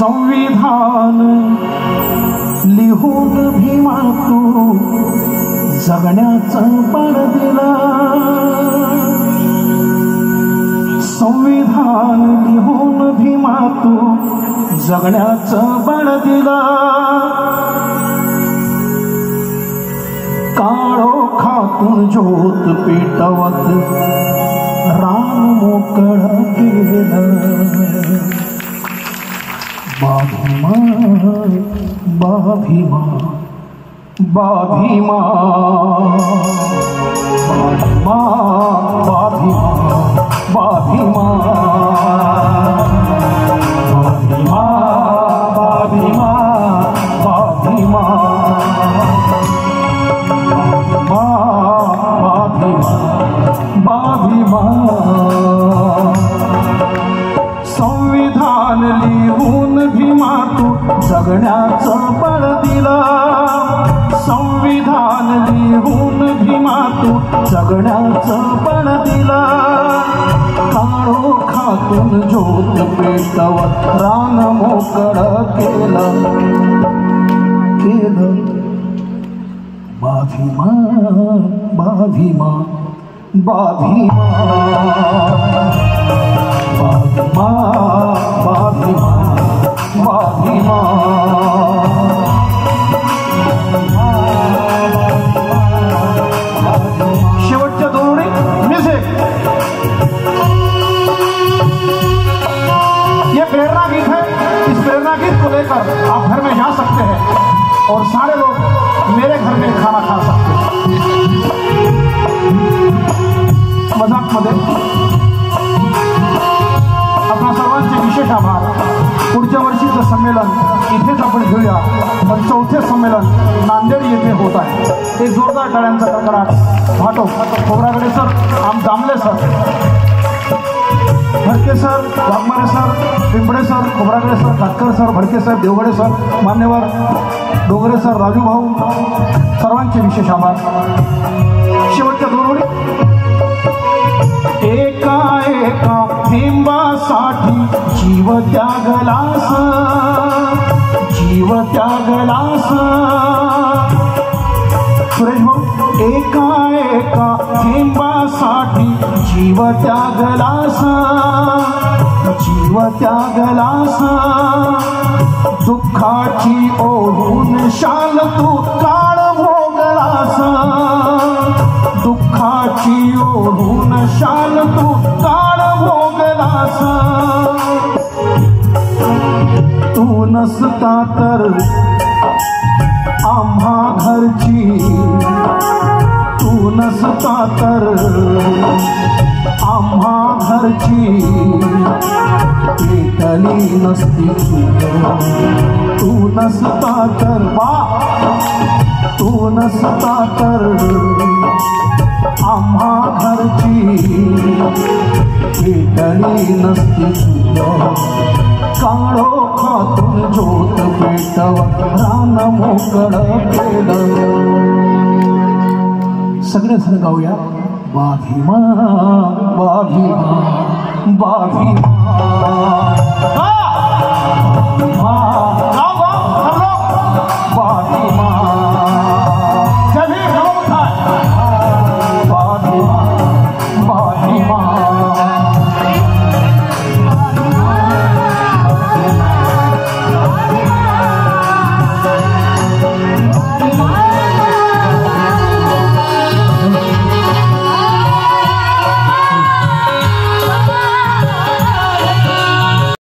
संविधान लिहून भीमा तू जगण्याचं बळ दिला, संविधान लिहून भीमा तू जगण्याचं बळ दिला, काळोखातून ज्योत पेटवत रान मोकळं केलं, बाभीमा बाभीमा बाभीमा बाभीमा बाभीमा बाभीमा बाभीमा बाभीमा बाभीमा बाभीमा संविधान लिहून भीमा तू जगण्याचं बळ दिला, संविधान लिहून भीमा तू जगण्याचं बळ दिला, काळोखातून ज्योत पेटवत रान मोकळं केलं केलं, बाभीमा बाभीमा बाभीमा बाभीमा बाभीमा बाभीमा शेवटच्या दोन ओळी म्युझिक। ये प्रेरणा गीत है, इस प्रेरणा गीत को लेकर आप घर में जा सकते हैं और सारे लोग मेरे घर में खाना खा सकते हैं। मजाक मध्ये आपणा सर्वांचे विशेष आभार। पुढच्या वर्षीचं संमेलन इथेच आपण घेऊया, पण चौथे संमेलन नांदेड येथे होत आहे। एक जोरदार टाळ्यांचा कडकडाट भाटो खोबरागडे सर, आम Damle sir, Bhadke sir, Waghmare sir, Pimpale sir, Khobragade sir, Katkar sir, Bhadke sir, Devgade sir, मान्यवर डोगरे सर, राजू भाऊ, सर्वांचे विशेष आभार। शेवटच्या दोन ओळी। एका एका थेंबासाठी जीव त्यागलास, जीव त्यागलास, सुरेश भाऊ, एका एका थेंबासाठी जीव त्यागलास, जीव त्यागलास, दुःखाची ओढून शाल तू काळ भोगलास, दुःखाची ओढून शाल तू काळ भोगलास, तू नसता तर आम्हा घरची, तू नसता तर आम्हा घरची पेटली नसती चूल, तू नसता तर बा, तू नसता तर आम्हा घरची पेटली नसती चूल, काळोखातून ज्योत पेटवत रान मोकळं केलं। सगळे जण गाऊया, बाभीमा बाभीमा बाभीमा।